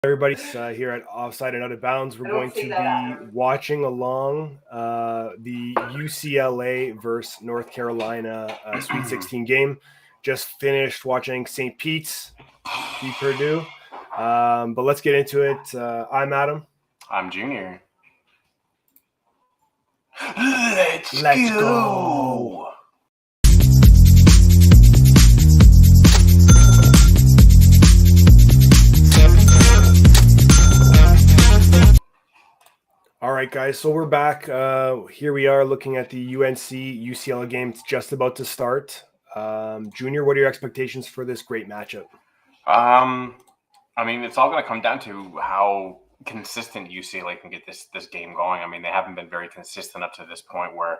Everybody here at Offside and Out of Bounds. We're going to be watching along the UCLA versus North Carolina Sweet 16 game. Just finished watching St. Pete's beat Purdue. But let's get into it. I'm Adam. I'm Junior. Let's go. All right, guys, so we're back. Here we are looking at the UNC-UCLA game. It's just about to start. Junior, what are your expectations for this great matchup? I mean, it's all going to come down to how consistent UCLA can get this game going. I mean, they haven't been very consistent up to this point where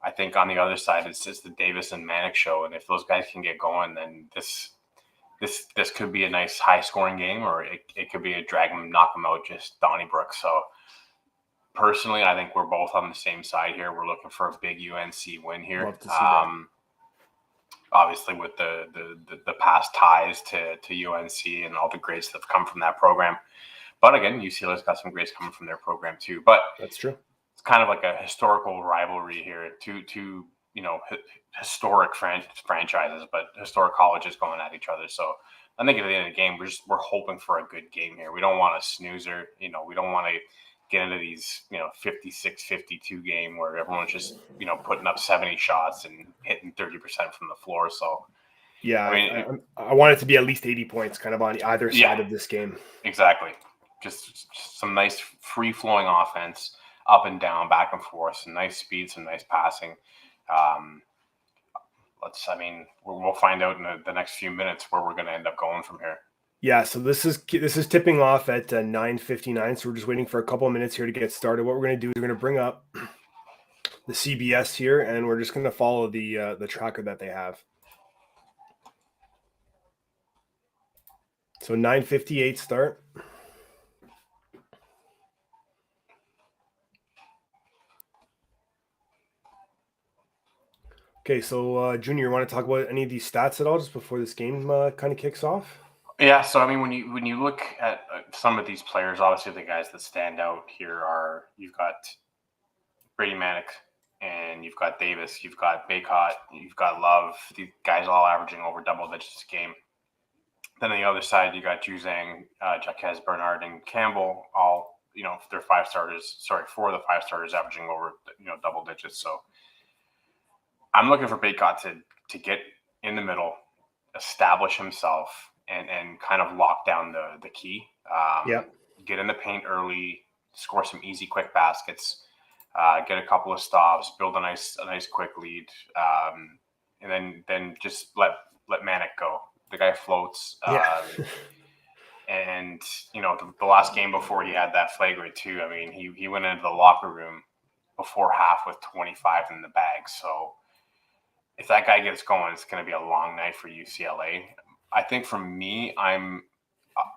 I think on the other side, it's just the Davis and Manic show. And if those guys can get going, then this could be a nice high-scoring game, or it could be a drag them, knock them out, just Donnybrook. So personally, I think we're both on the same side here. We're looking for a big UNC win here. Love to see that. Obviously, with the past ties to UNC and all the greats that have come from that program. But again, UCLA's got some greats coming from their program too. But that's true. It's kind of like a historical rivalry here. Two historic franchises, but historic colleges going at each other. So I think at the end of the game, we're hoping for a good game here. We don't want a snoozer. We don't want to get into these 56-52 game where everyone's just putting up 70 shots and hitting 30% from the floor. So yeah, I want it to be at least 80 points kind of on either side of this game. Exactly. Just some nice free flowing offense, up and down, back and forth, some nice speed, some nice passing. We'll find out in the next few minutes where we're going to end up going from here. Yeah, so this is tipping off at 9:59, so we're just waiting for a couple of minutes here to get started. What we're going to do is we're going to bring up the CBS here, and we're just going to follow the tracker that they have. So 9:58 start. Okay, so Junior, you want to talk about any of these stats at all just before this game kind of kicks off? Yeah, so I mean, when you look at some of these players, obviously the guys that stand out here you've got Brady Manic, and you've got Davis, you've got Baycott, you've got Love. These guys all averaging over double digits a game. Then on the other side, you got Juzang, Jaquez, Bernard, and Campbell, all they're four of the five starters averaging over double digits. So I'm looking for Baycott to get in the middle, establish himself, and kind of lock down the key. Get in the paint early, score some easy, quick baskets, get a couple of stops, build a nice quick lead, and then just let Manic go. The guy floats. And the last game before he had that flagrant too. I mean, he went into the locker room before half with 25 in the bag. So if that guy gets going, it's going to be a long night for UCLA. I think for me, I'm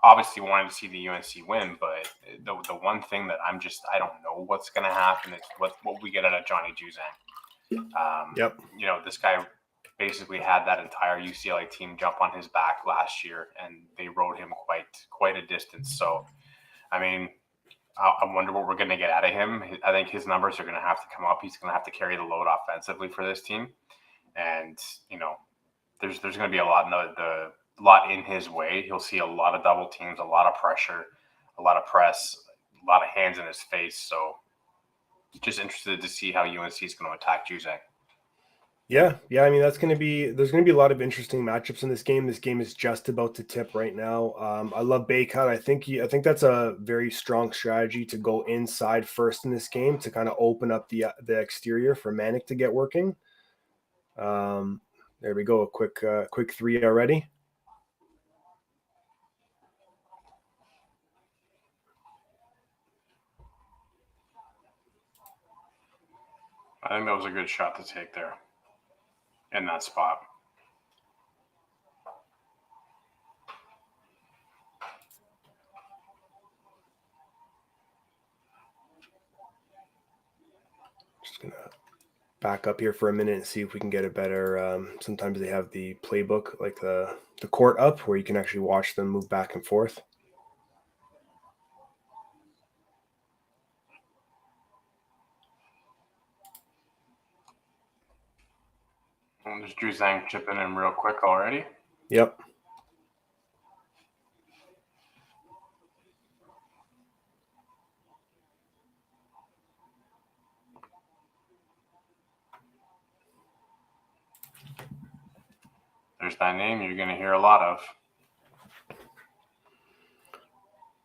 obviously wanting to see the UNC win, but the one thing that I don't know what's going to happen is what we get out of Johnny Juzang. This guy basically had that entire UCLA team jump on his back last year, and they rode him quite a distance. So, I mean, I wonder what we're going to get out of him. I think his numbers are going to have to come up. He's going to have to carry the load offensively for this team, and there's going to be a lot in his way. He'll see a lot of double teams, a lot of pressure, a lot of press, a lot of hands in his face. So just interested to see how UNC is going to attack Juzang. Yeah. I mean, there's going to be a lot of interesting matchups in this game. This game is just about to tip right now. I love Baycott. I think that's a very strong strategy to go inside first in this game to kind of open up the exterior for Manic to get working. There we go. A quick three already. I think that was a good shot to take there in that spot. Just going to back up here for a minute and see if we can get a better. Sometimes they have the playbook, like the court up, where you can actually watch them move back and forth. And there's Drew Zhang chipping in real quick already. Yep. There's that name you're going to hear a lot of.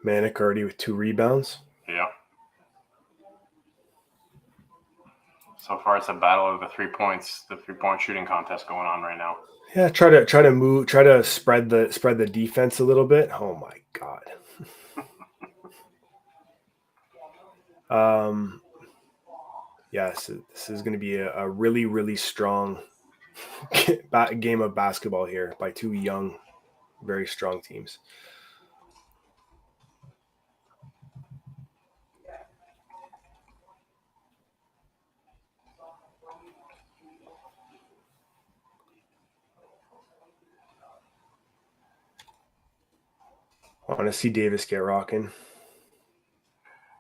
Manic already with 2 rebounds. Yeah. So far, it's a battle of the 3 points, the 3-point shooting contest going on right now. Yeah, try to spread the defense a little bit. Oh my God. Yes, this is going to be a really, really strong game of basketball here by 2 young, very strong teams. I want to see Davis get rocking.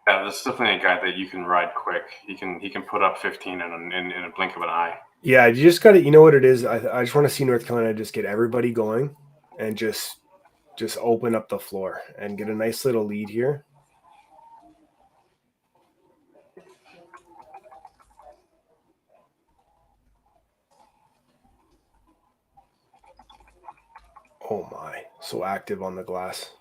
Yeah, this is definitely a guy that you can ride quick. He can put up 15 in a blink of an eye. Yeah, you just got to, you know what it is? I just want to see North Carolina just get everybody going and just open up the floor and get a nice little lead here. Oh my, so active on the glass.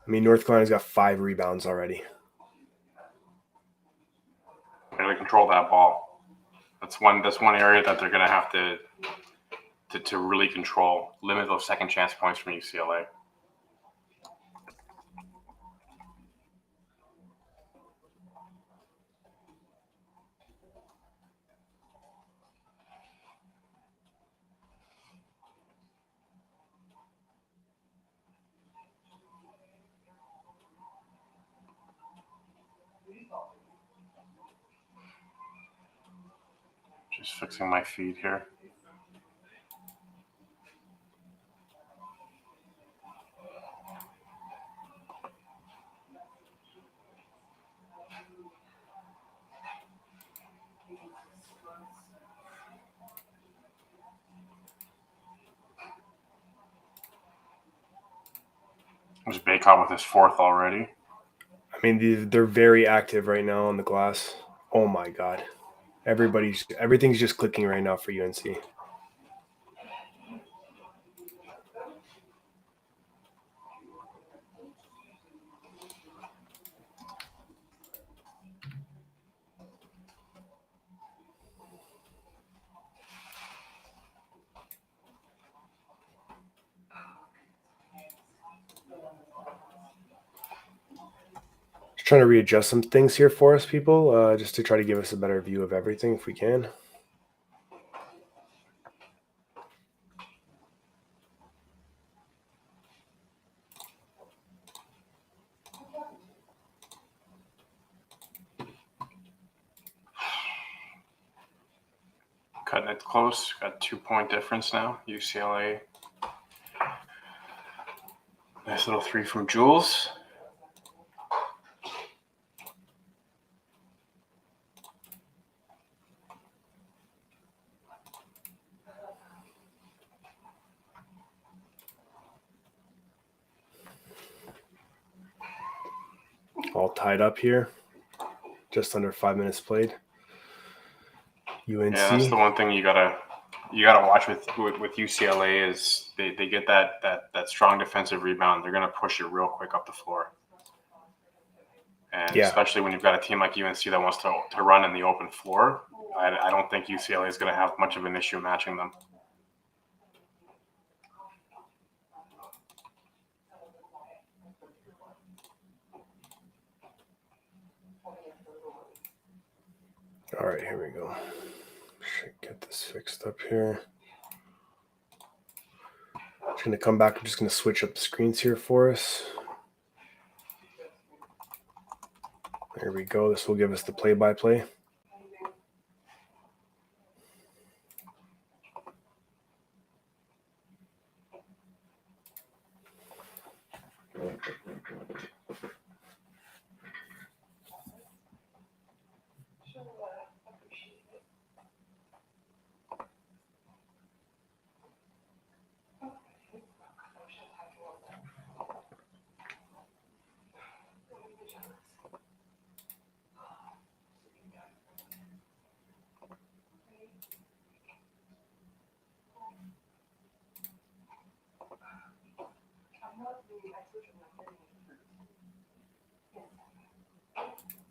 I mean, North Carolina's got 5 rebounds already. Gotta control that ball. That's one area that they're gonna have to really control. Limit those second chance points from UCLA. Just fixing my feed here. There's Baycott with his 4th already. I mean, they're very active right now on the glass. Oh my God. Everything's just clicking right now for UNC. Just trying to readjust some things here for us, people, just to try to give us a better view of everything if we can. Cutting it close. Got 2-point difference now. UCLA. Nice little 3 from Jules. All tied up here. Just under 5 minutes played. UNC. Yeah, that's the one thing you gotta watch with UCLA is they get that strong defensive rebound. They're gonna push it real quick up the floor. And especially when you've got a team like UNC that wants to run in the open floor, I don't think UCLA is going to have much of an issue matching them. All right, here we go. Should get this fixed up here. Just going to come back. I'm just going to switch up the screens here for us. There we go. This will give us the play-by-play.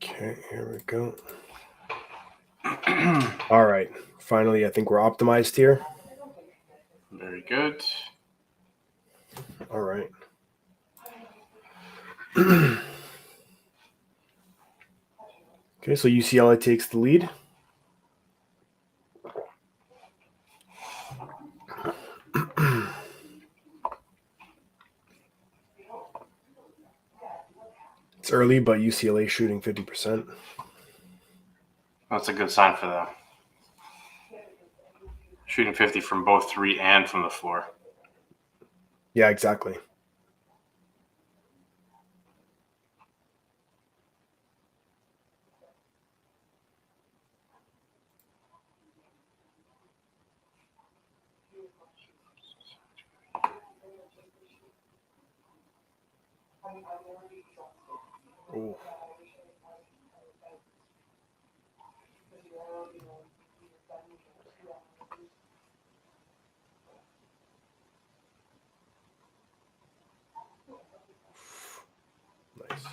Okay, here we go. All right. Finally, I think we're optimized here. Very good. All right. Okay, so UCLA takes the lead. It's early, but UCLA shooting 50%. That's a good sign for them. Shooting 50 from both three and from the floor. Yeah, exactly. Ooh. Nice.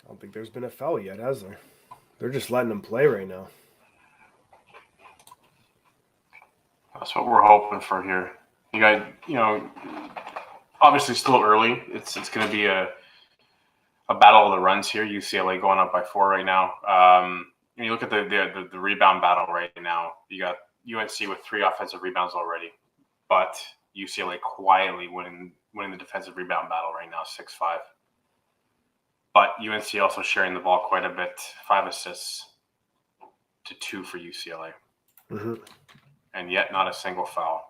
I don't think there's been a foul yet, has there? They're just letting them play right now. That's what we're hoping for here. You guys, obviously still early. It's going to be a battle of the runs here. UCLA going up by 4 right now. When you look at the rebound battle right now, you got UNC with 3 offensive rebounds already, but UCLA quietly winning the defensive rebound battle right now, 6-5. But UNC also sharing the ball quite a bit, 5 assists to 2 for UCLA. Mm-hmm. And yet not a single foul.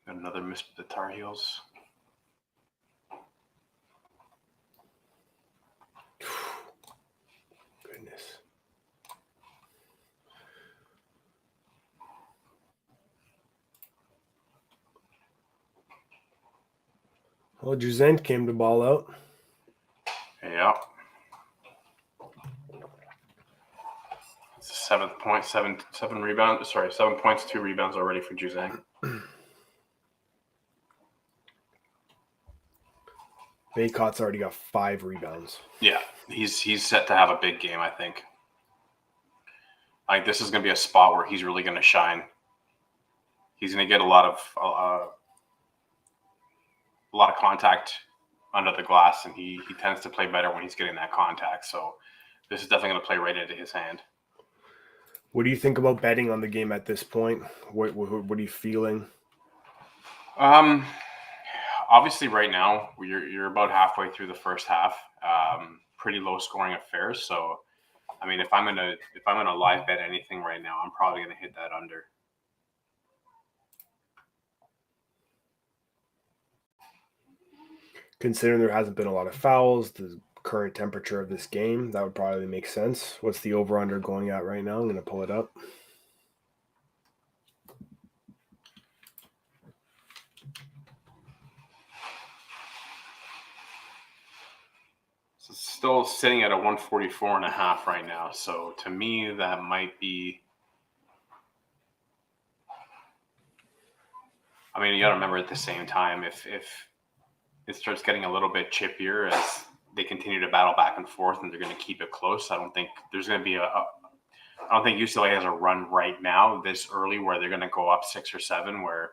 Another miss for the Tar Heels. Goodness. Well, Juzent came to ball out. Yeah. It's the 7th point, 7 rebounds. Sorry, 7 points, 2 rebounds already for Juzang. Baycott's already got 5 rebounds. Yeah, he's set to have a big game, I think. This is going to be a spot where he's really going to shine. He's going to get a lot of contact under the glass, and he tends to play better when he's getting that contact. So this is definitely going to play right into his hand. What do you think about betting on the game at this point? What are you feeling? Obviously, right now you're about halfway through the first half. Pretty low scoring affairs. So, I mean, if I'm gonna live bet anything right now, I'm probably gonna hit that under. Considering there hasn't been a lot of fouls, the current temperature of this game, that would probably make sense. What's the over-under going at right now? I'm going to pull it up. So it's still sitting at a 144.5 right now. So to me, that might be. I mean, you got to remember at the same time, if it starts getting a little bit chippier as they continue to battle back and forth, and they're going to keep it close. I don't think there's going to be I don't think UCLA has a run right now this early where they're going to go up 6 or 7. Where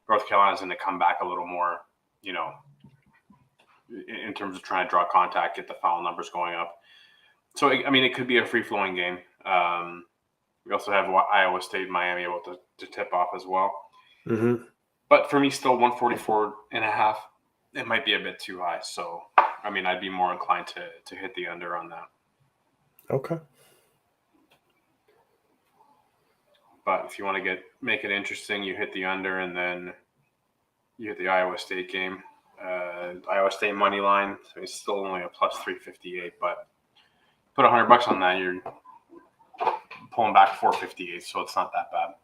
North Carolina is going to come back a little more, in terms of trying to draw contact, get the foul numbers going up. So I mean, it could be a free flowing game. We also have Iowa State, Miami able to tip off as well. Mm-hmm. But for me, still 144.5. It might be a bit too high. So, I mean, I'd be more inclined to hit the under on that. Okay. But if you want to make it interesting, you hit the under, and then you hit the Iowa State game. Iowa State money line, so it's still only a plus 358. But put $100 on that, you're pulling back 458, so it's not that bad.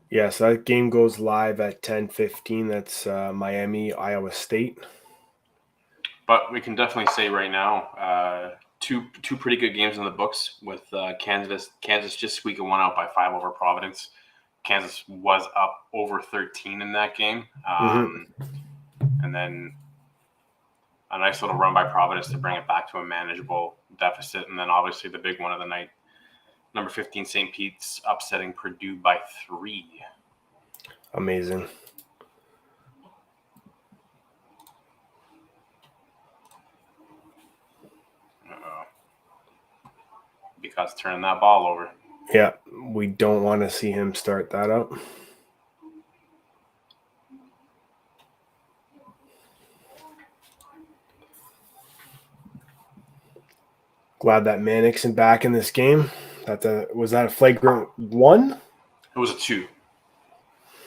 Yeah, so that game goes live at 10:15. That's Miami, Iowa State. But we can definitely say right now, two pretty good games in the books with Kansas just squeaking one out by 5 over Providence. Kansas was up over 13 in that game. And then a nice little run by Providence to bring it back to a manageable deficit. And then obviously the big one of the night, number 15 St. Pete's upsetting Purdue by 3. Amazing. Because turning that ball over. Yeah, we don't want to see him start that up. Glad that Mannixon back in this game. Was that a flagrant 1? It was a 2.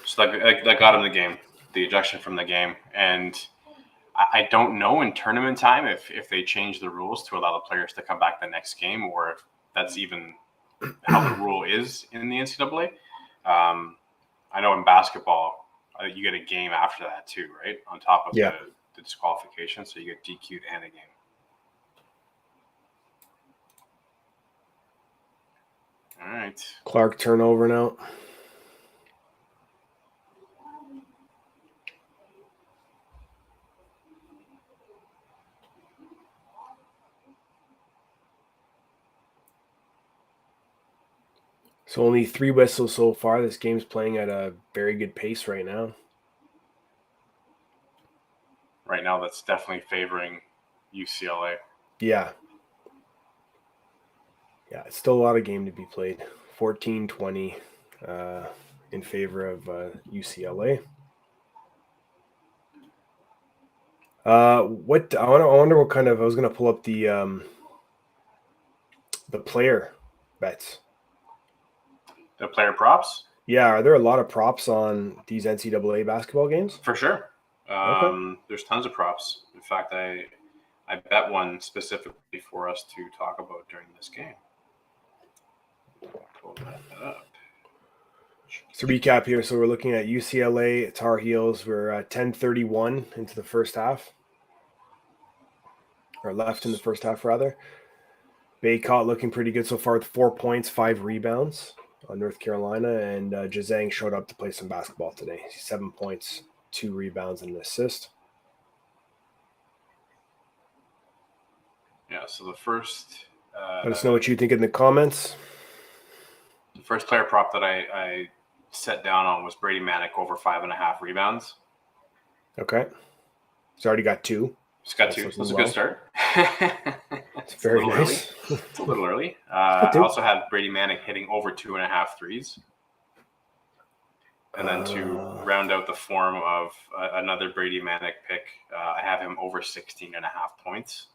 So that got him the game, the ejection from the game. And I don't know in tournament time if they change the rules to allow the players to come back the next game, or if that's even how the rule is in the NCAA. I know in basketball, you get a game after that too, right? On top of the disqualification, so you get DQ'd and a game. All right. Clark turnover now. So only 3 whistles so far. This game's playing at a very good pace right now. Right now, that's definitely favoring UCLA. Yeah. Yeah, it's still a lot of game to be played. 14-20 in favor of UCLA. I wonder what kind of. I was going to pull up the player bets. The player props? Yeah, are there a lot of props on these NCAA basketball games? For sure. Okay. There's tons of props. In fact, I bet one specifically for us to talk about during this game. Pull that up. So recap here. So we're looking at UCLA Tar Heels. We're at 10:31 into the first half. Or left in the first half, rather. Baycott looking pretty good so far with 4 points, 5 rebounds on North Carolina. And Jazang showed up to play some basketball today. 7 points, 2 rebounds, and an assist. Yeah, so the first... Let us know what you think in the comments. The first player prop that I set down on was Brady Manick over 5.5 rebounds. Okay. He's already got 2. He's got 2. That's a good start. It's very nice. It's a little early. I also had Brady Manick hitting over 2.5 threes. And then to round out the form of another Brady Manick pick, I have him over 16.5 points.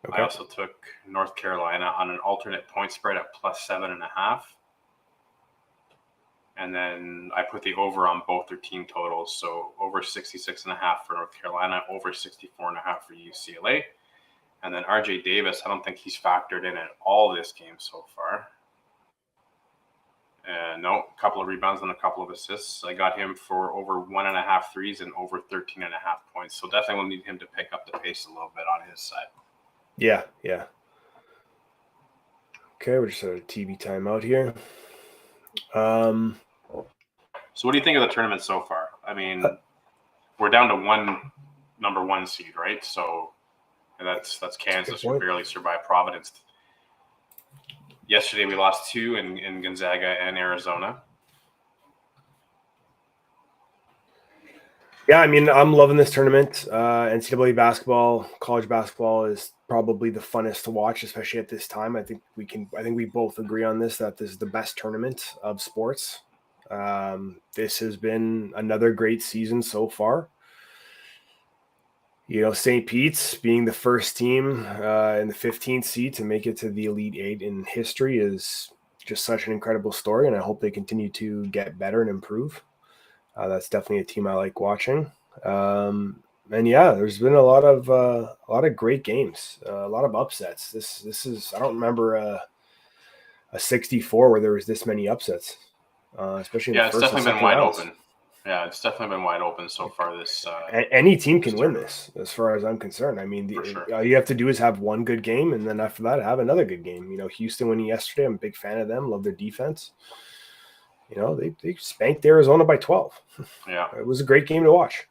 Okay. I also took North Carolina on an alternate point spread at plus 7.5. And then I put the over on both their team totals. So over 66.5 for North Carolina, over 64.5 for UCLA. And then RJ Davis, I don't think he's factored in at all this game so far. No, a couple of rebounds and a couple of assists. I got him for over 1.5 threes and over 13.5 points. So definitely will need him to pick up the pace a little bit on his side. Yeah. Okay, we're just at a TV timeout here. So what do you think of the tournament so far? I mean, we're down to number 1 seed, right? So that's Kansas, who barely survived Providence. Yesterday we lost 2 in Gonzaga and Arizona. Yeah, I mean, I'm loving this tournament. NCAA basketball, college basketball is probably the funnest to watch, especially at this time. I think we both agree on this, that this is the best tournament of sports. This has been another great season so far. You know, St. Pete's being the first team in the 15th seed to make it to the Elite Eight in history is just such an incredible story, and I hope they continue to get better and improve. That's definitely a team I like watching. And yeah, there's been a lot of great games, a lot of upsets. This is I don't remember a 64 where there was this many upsets, especially in the It's first and definitely been second wide rounds. open. Yeah, it's definitely been wide open so far. This Any team can win this, as far as I'm concerned. I mean, For sure. all you have to do is have one good game, and then after that, have another good game. Houston winning yesterday, I'm a big fan of them. Love their defense. They spanked Arizona by 12. Yeah. It was a great game to watch.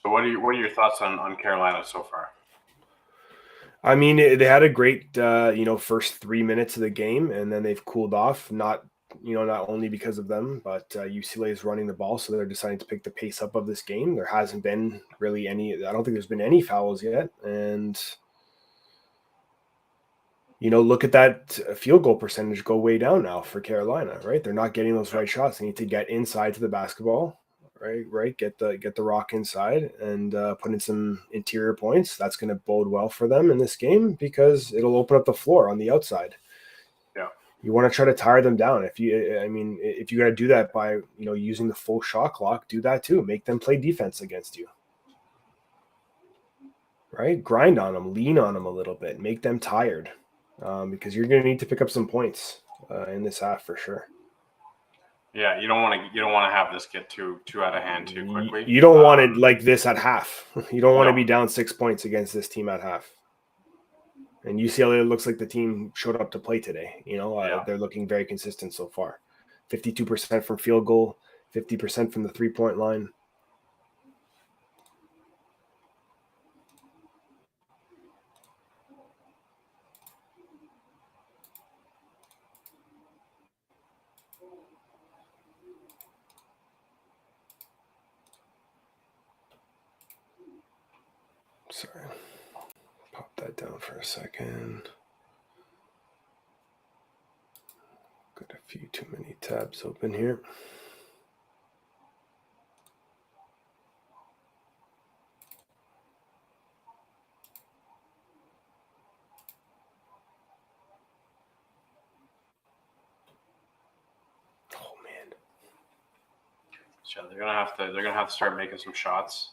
So what are your thoughts on Carolina so far? I mean, they had a great first 3 minutes of the game, and then they've cooled off. Not only because of them, but UCLA is running the ball, so they're deciding to pick the pace up of this game. There hasn't been really any. I don't think there's been any fouls yet, and look at that field goal percentage go way down now for Carolina. Right, they're not getting those right shots. They need to get inside to the basketball. Right. Get the rock inside and put in some interior points. That's going to bode well for them in this game because it'll open up the floor on the outside. Yeah, you want to try to tire them down. If you got to do that by using the full shot clock, do that too. Make them play defense against you. Right, grind on them, lean on them a little bit, make them tired because you're going to need to pick up some points in this half for sure. Yeah, you don't want to have this get too out of hand too quickly. You don't want it like this at half. You don't want to be down 6 points against this team at half. And UCLA looks like the team showed up to play today. They're looking very consistent so far. 52% from field goal, 50% from the 3-point line. Sorry. Pop that down for a second. Got a few too many tabs open here. Oh man. So they're gonna have to start making some shots.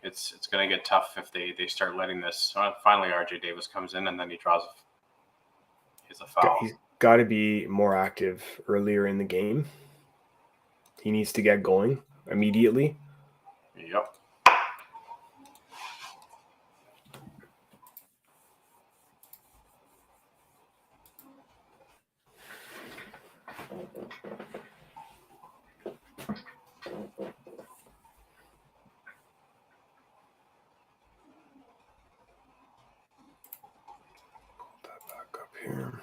It's gonna get tough if they start letting this. Finally, RJ Davis comes in and then he draws a foul. He's got to be more active earlier in the game. He needs to get going immediately. Yep. Here.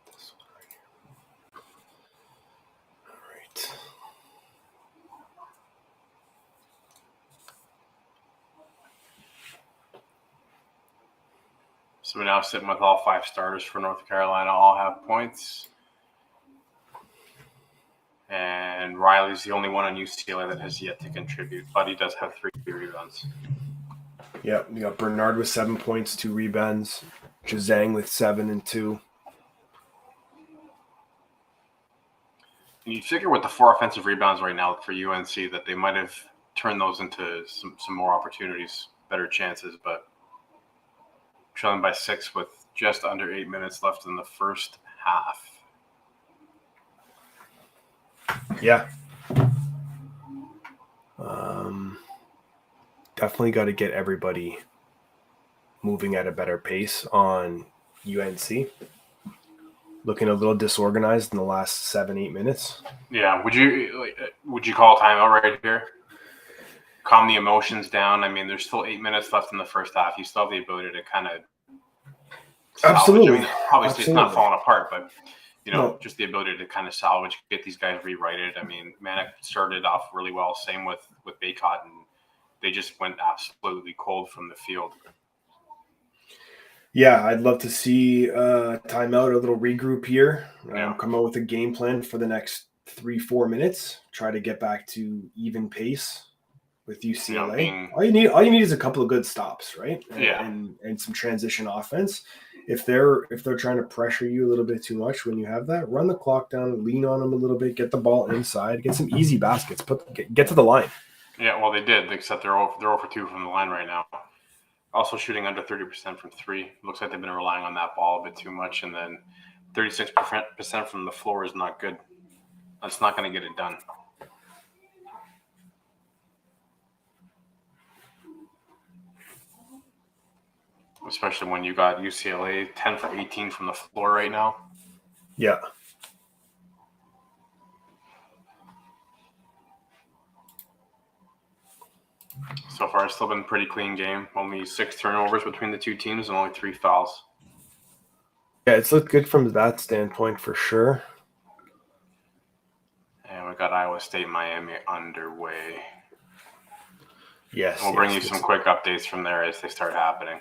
This one right here. All right. So we're now sitting with all 5 starters for North Carolina. All have points. And Riley's the only one on UCLA that has yet to contribute, but he does have 3 rebounds. Yeah, you got Bernard with 7 points, 2 rebounds. Jazang with 7 and 2. And you figure with the 4 offensive rebounds right now for UNC that they might have turned those into some more opportunities, better chances, but trailing by 6 with just under 8 minutes left in the first half. Yeah. Definitely got to get everybody moving at a better pace on UNC. Looking a little disorganized in the last 7-8 minutes. Yeah, would you call timeout right here? Calm the emotions down. I mean, there's still 8 minutes left in the first half. You still have the ability to kind of salvage. Absolutely. I mean, obviously, Absolutely. It's not falling apart, but just the ability to kind of salvage, get these guys rewrited. I mean, Manic started off really well. Same with Baycott, and they just went absolutely cold from the field. Yeah, I'd love to see timeout, a little regroup here. Yeah. Come out with a game plan for the next 3-4 minutes. Try to get back to even pace with UCLA. Being All you need is a couple of good stops, right? Yeah. And some transition offense. If they're trying to pressure you a little bit too much when you have that, run the clock down, lean on them a little bit, get the ball inside, get some easy baskets, get to the line. Yeah, well, they did, except they're 0 for 2 from the line right now. Also shooting under 30% from three. Looks like they've been relying on that ball a bit too much, and then 36% from the floor is not good. That's not going to get it done. Especially when you got UCLA 10 for 18 from the floor right now. Yeah. So far, it's still been a pretty clean game. Only 6 turnovers between the two teams and only 3 fouls. Yeah, it's looked good from that standpoint for sure. And we got Iowa State, Miami underway. Yes. We'll bring you some quick updates from there as they start happening.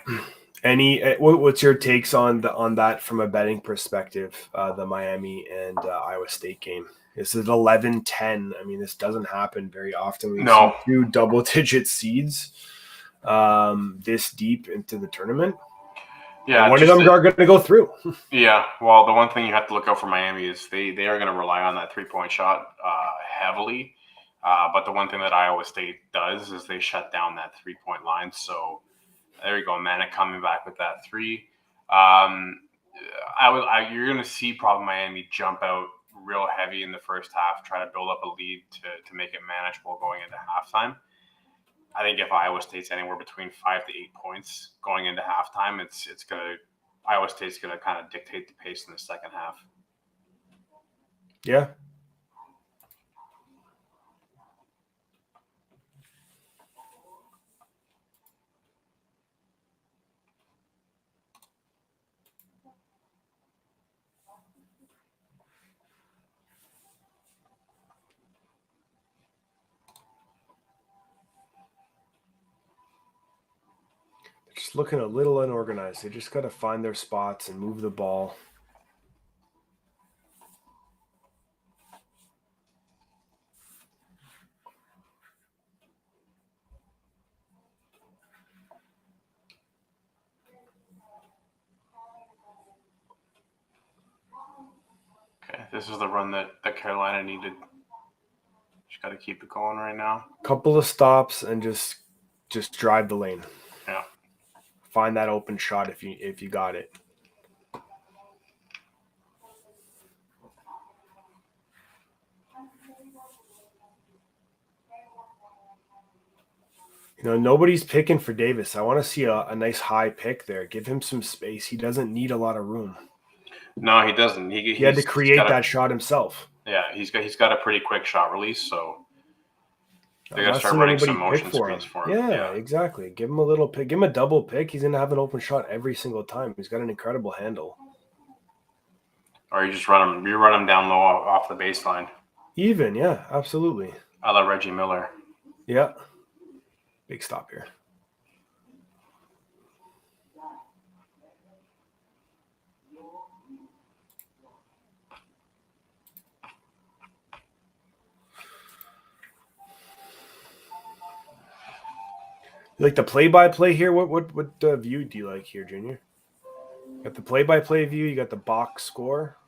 What's your takes on that from a betting perspective? The Miami and Iowa State game. This is 11-10. I mean, this doesn't happen very often. We've seen 2 double-digit seeds this deep into the tournament. Yeah, and one of them are going to go through. Yeah, well, the one thing you have to look out for Miami is they are going to rely on that 3-point shot heavily. But the one thing that Iowa State does is they shut down that 3-point line. So there you go, Manic coming back with that 3. You're going to see probably Miami jump out real heavy in the first half, try to build up a lead to make it manageable going into halftime. I think if Iowa State's anywhere between 5 to 8 points going into halftime, Iowa State's gonna kind of dictate the pace in the second half. Yeah. Just looking a little unorganized. They just got to find their spots and move the ball. Okay, this is the run that Carolina needed. Just got to keep it going right now. Couple of stops and just drive the lane. Yeah. Find that open shot if you got it. Nobody's picking for Davis. I want to see a nice high pick there. Give him some space. He doesn't need a lot of room. No, he doesn't. He had to create that shot himself. Yeah, he's got a pretty quick shot release, so they got to start running some motion screens for him. Yeah, exactly. Give him a little pick. Give him a double pick. He's going to have an open shot every single time. He's got an incredible handle. Or you just run him down low off the baseline. Even, yeah, absolutely. I love Reggie Miller. Yeah. Big stop here. You like the play-by-play here? What view do you like here, Junior? You got the play-by-play view. You got the box score,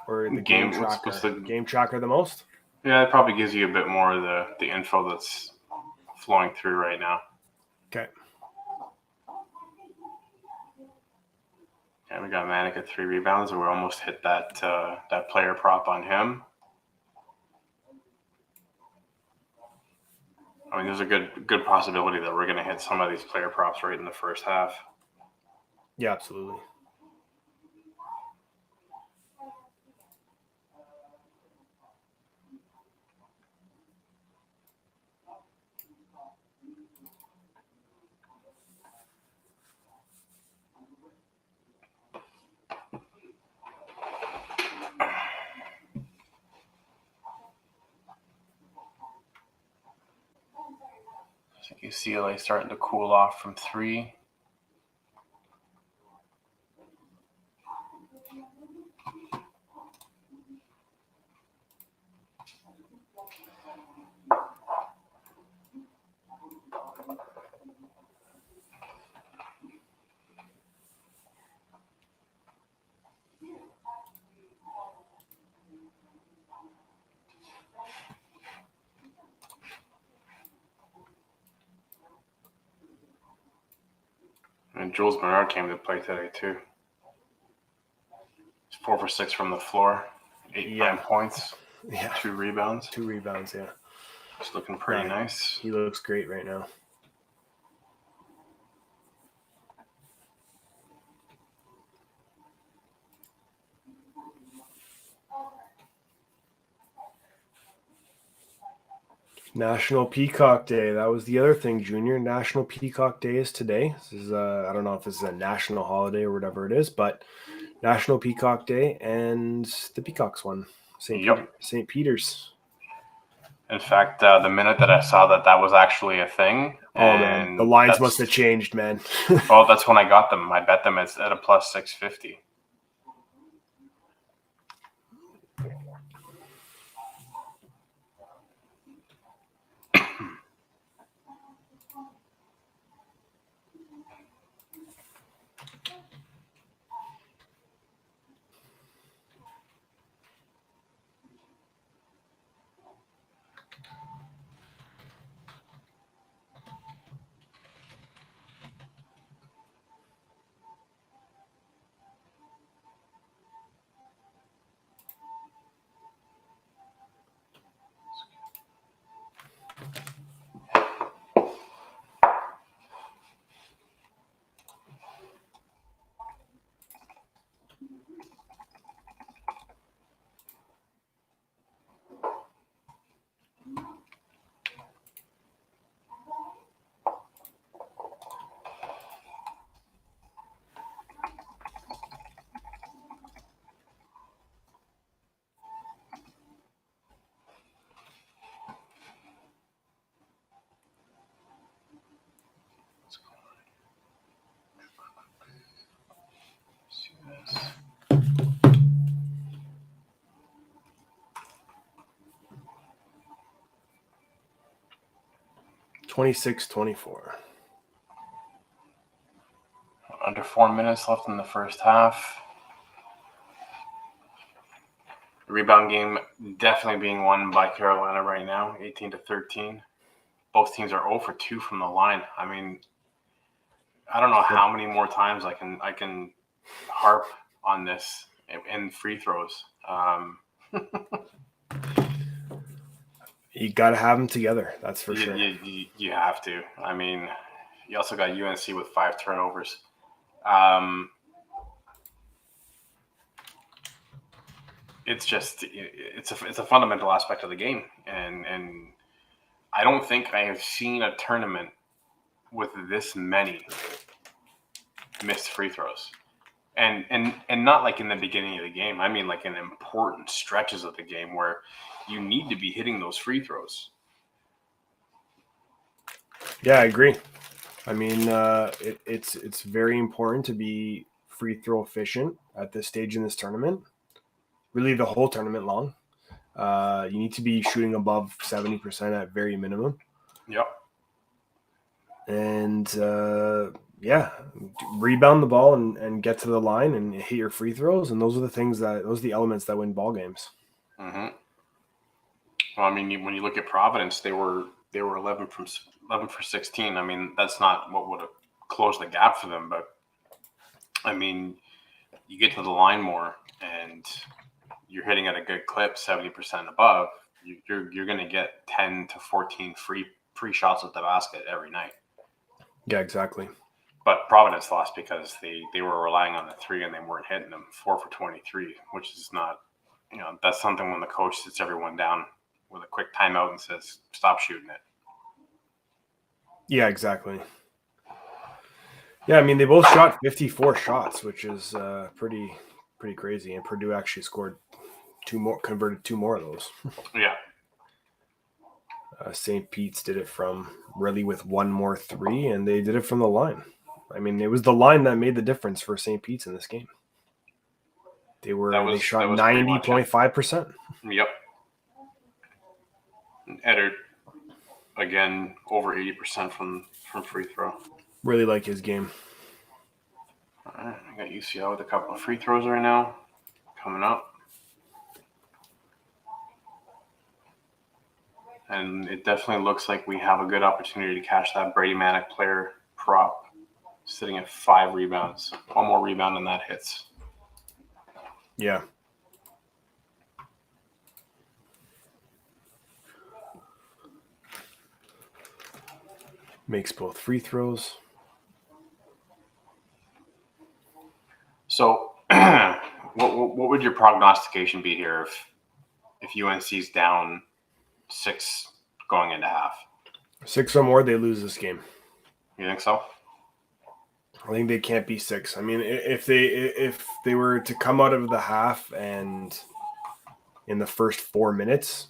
or the game tracker. Game tracker the most? Yeah, it probably gives you a bit more of the info that's flowing through right now. Okay. Yeah, we got Manic at 3 rebounds, and we almost hit that player prop on him. I mean, there's a good possibility that we're going to hit some of these player props right in the first half. Yeah, absolutely. UCLA starting to cool off from 3. And Jules Bernard came to play today too. He's 4 for 6 from the floor, 9 points, 2 rebounds. 2 rebounds, yeah. He's looking pretty nice. He looks great right now. National Peacock Day. That was the other thing, Junior. National Peacock Day is today. This is I don't know if this is a national holiday or whatever it is, but National Peacock Day, and the Peacocks won. St. Peter's. In fact, the minute that I saw that was actually a thing. Man, the lines must have changed, man. Well, that's when I got them. I bet them at a plus 650. $26-24. Under 4 minutes left in the first half. The rebound game definitely being won by Carolina right now, 18-13. Both teams are 0 for 2 from the line. I mean, I don't know how many more times I can harp on this in free throws. You got to have them together. That's for sure. You have to. I mean, you also got UNC with 5 turnovers. It's just it's a fundamental aspect of the game, and I don't think I have seen a tournament with this many missed free throws, and not like in the beginning of the game. I mean, like in important stretches of the game where you need to be hitting those free throws. Yeah, I agree. I mean, it's very important to be free throw efficient at this stage in this tournament. Really, the whole tournament long. You need to be shooting above 70% at very minimum. Yep. And rebound the ball and get to the line and hit your free throws. And those are the elements that win ball games. Mm-hmm. Well, I mean, when you look at Providence, they were 11 for 16. I mean, that's not what would have closed the gap for them, but I mean, you get to the line more and you're hitting at a good clip, 70% above. You're going to get 10 to 14 free shots at the basket every night. Yeah, exactly. But Providence lost because they were relying on the 3 and they weren't hitting them. 4 for 23, which is not, that's something when the coach sits everyone down with a quick timeout and says, stop shooting it. Yeah, exactly. Yeah, I mean, they both shot 54 shots, which is pretty crazy. And Purdue actually converted 2 more of those. Yeah. St. Pete's did it from really with 1 more 3, and they did it from the line. I mean, it was the line that made the difference for St. Pete's in this game. They shot 90.5%. Yep. Eddard, again, over 80% from free throw. Really like his game. All right, I got UCLA with a couple of free throws right now coming up. And it definitely looks like we have a good opportunity to cash that Brady Manic player prop sitting at 5 rebounds. One more rebound and that hits. Yeah. Makes both free throws. So, what would your prognostication be here if UNC's down 6 going into half? 6 or more, they lose this game. You think so? I think they can't be 6. I mean, if they were to come out of the half and in the first 4 minutes,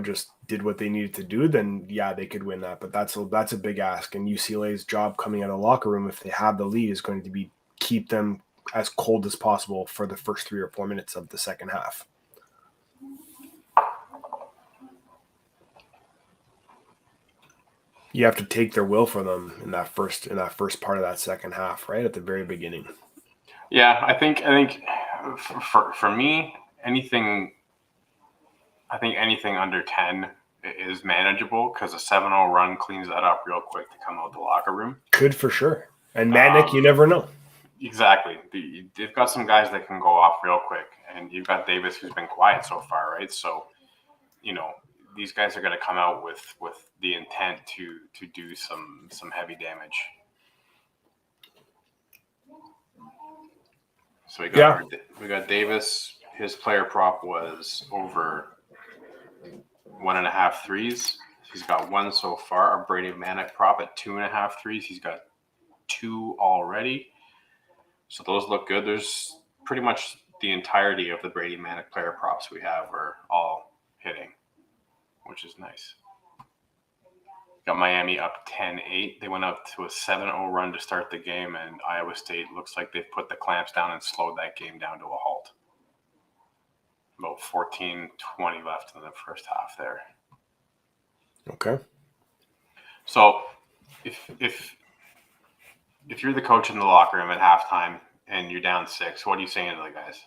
just did what they needed to do, then yeah, they could win that. But that's a big ask. And UCLA's job coming out of the locker room, if they have the lead, is going to be keep them as cold as possible for the first 3 or 4 minutes of the second half. You have to take their will from them in that first part of that second half, right at the very beginning. Yeah, I think for me, anything under 10 is manageable because a 7-0 run cleans that up real quick to come out the locker room. Could for sure. And Manic, you never know. Exactly. They've got some guys that can go off real quick, and you've got Davis who's been quiet so far, right? So, these guys are going to come out with the intent to do some heavy damage. So we got Davis. His player prop was over 1.5 threes. He's got 1 so far. Our Brady Manic prop at 2.5 threes. He's got 2 already. So those look good. There's pretty much the entirety of the Brady Manic player props we have are all hitting, which is nice. Got Miami up 10-8. They went up to a 7-0 run to start the game, and Iowa State looks like they've put the clamps down and slowed that game down to a halt. About 14-20 left in the first half there. Okay. So if you're the coach in the locker room at halftime and you're down 6, what are you saying to the guys?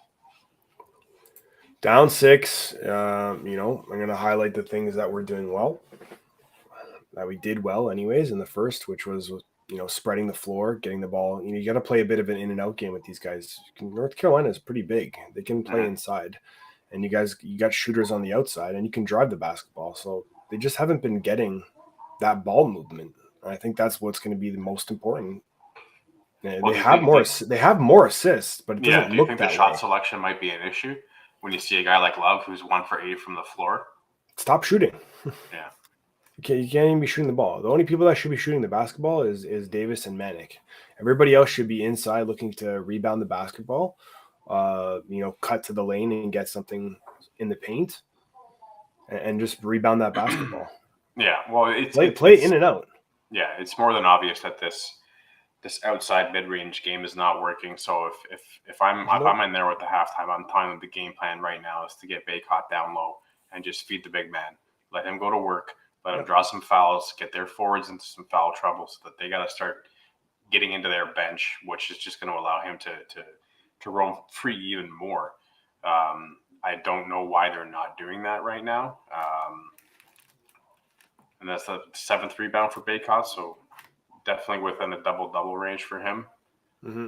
Down 6, I'm going to highlight the things that we're doing well, that we did well anyways in the first, which was, spreading the floor, getting the ball. You got to play a bit of an in and out game with these guys. North Carolina is pretty big. They can play inside, and you got shooters on the outside, and you can drive the basketball. So they just haven't been getting that ball movement. I think that's what's going to be the most important. Well, they have more assists, but it doesn't look that way. Do you think the shot selection might be an issue when you see a guy like Love who's 1 for 8 from the floor? Stop shooting. Yeah. You can't even be shooting the ball. The only people that should be shooting the basketball is Davis and Manic. Everybody else should be inside looking to rebound the basketball, cut to the lane and get something in the paint and just rebound that basketball. Yeah, well, it's in and out. Yeah, it's more than obvious that this outside mid-range game is not working. So if I'm in there with the halftime, I'm telling them the game plan right now is to get Baycott down low and just feed the big man. Let him go to work. Let them draw some fouls, get their forwards into some foul trouble so that they got to start getting into their bench, which is just going to allow him to roam free even more. I don't know why they're not doing that right now. And that's the 7th rebound for Baycott, so definitely within a double-double range for him. Mm-hmm.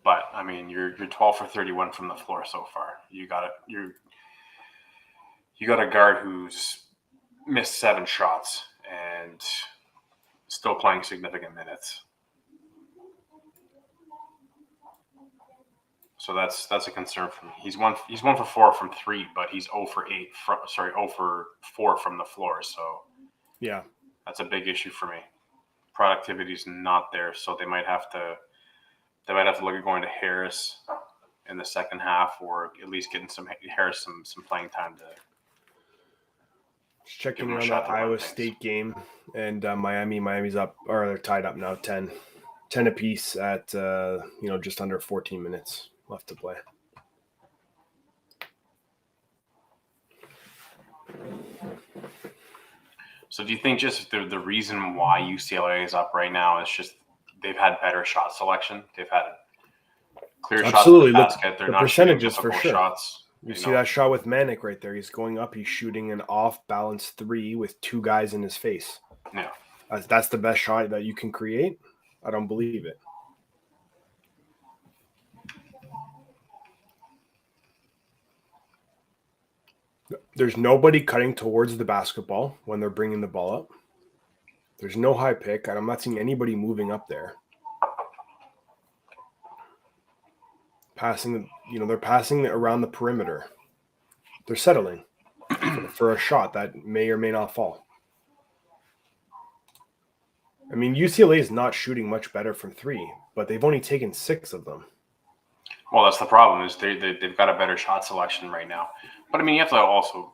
But, I mean, you're 12 for 31 from the floor so far. You got a guard who's missed 7 shots and still playing significant minutes. So that's a concern for me. He's 1 for 4 from 3, but he's 0 for 4 from the floor. So yeah, that's a big issue for me. Productivity is not there, so they might have to look at going to Harris in the second half, or at least getting Harris some playing time to. Just checking in on that Iowa State game, and Miami's up, or they're tied up now, 10 apiece at just under 14 minutes left to play. So do you think just the reason why UCLA is up right now is just they've had better shot selection? They've had clear shots at the basket. They're not shooting difficult shots. You see that shot with Manic right there. He's going up. He's shooting an off-balance 3 with 2 guys in his face. Yeah. That's the best shot that you can create? I don't believe it. There's nobody cutting towards the basketball when they're bringing the ball up. There's no high pick. I'm not seeing anybody moving up there. Passing, they're passing around the perimeter. They're settling for a shot that may or may not fall. I mean, UCLA is not shooting much better from three, but they've only taken 6 of them. Well, that's the problem is they've got a better shot selection right now. But, I mean, you have to also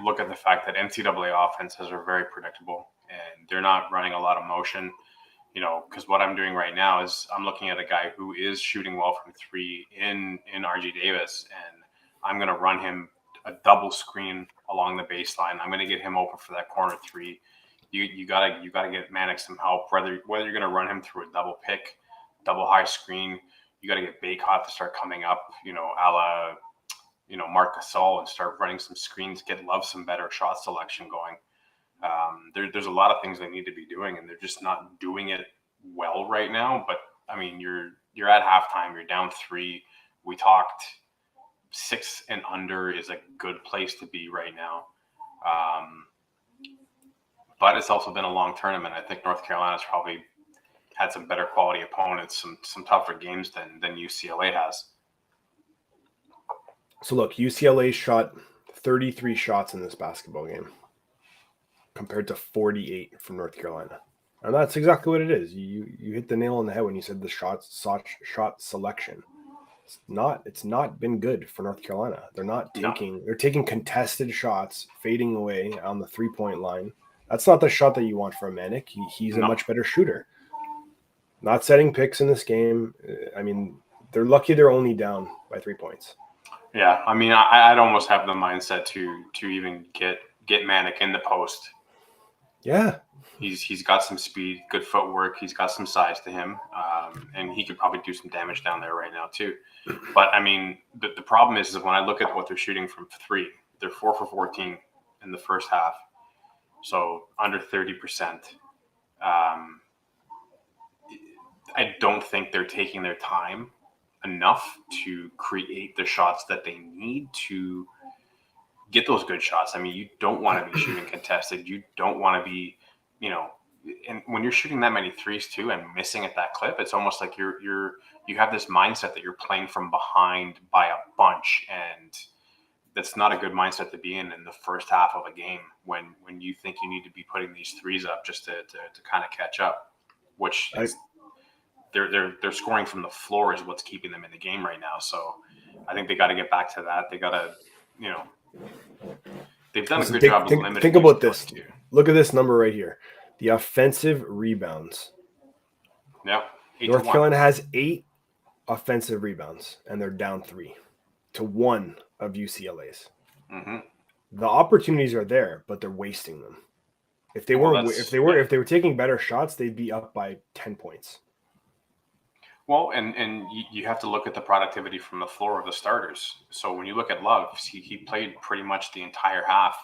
look at the fact that NCAA offenses are very predictable, and they're not running a lot of motion, because what I'm doing right now is I'm looking at a guy who is shooting well from three in RJ Davis, and I'm going to run him a double screen along the baseline. I'm going to get him open for that corner three. You gotta get Manic some help, whether you're going to run him through a double pick, double high screen. You got to get Baycott to start coming up, a la, Marc Gasol, and start running some screens, get Love some better shot selection going. There's a lot of things they need to be doing, and they're just not doing it well right now. But, I mean, you're at halftime, you're down 3. We talked 6 and under is a good place to be right now. But it's also been a long tournament. I think North Carolina's probably had some better quality opponents, some tougher games than UCLA has. So look, UCLA shot 33 shots in this basketball game compared to 48 from North Carolina. And that's exactly what it is. You hit the nail on the head when you said the shot selection. It's not been good for North Carolina. They're taking contested shots, fading away on the 3-point line. That's not the shot that you want from Manic. He's a much better shooter. Not setting picks in this game. I mean, they're lucky they're only down by 3 points. Yeah, I mean, I'd almost have the mindset to even get Manic in the post. Yeah. He's got some speed, good footwork. He's got some size to him, and he could probably do some damage down there right now too. But, I mean, the problem is when I look at what they're shooting from 3, they're 4 for 14 in the first half, so under 30%. I don't think they're taking their time enough to create the shots that they need to get those good shots. I mean, you don't want to be shooting contested. You don't want to be, and when you're shooting that many threes too and missing at that clip, it's almost like you have this mindset that you're playing from behind by a bunch, and that's not a good mindset to be in the first half of a game when you think you need to be putting these threes up just to kind of catch up, which they're scoring from the floor is what's keeping them in the game right now. So I think they got to get back to that. They got to, they've done a good job of limiting. Think about this. Too. Look at this number right here. The offensive rebounds. Yeah. North Carolina has 8 offensive rebounds, and they're down 3 to 1 of UCLA's. Mm-hmm. The opportunities are there, but they're wasting them. If they were taking better shots, they'd be up by 10 points. Well, and you have to look at the productivity from the floor of the starters. So when you look at Love, he played pretty much the entire half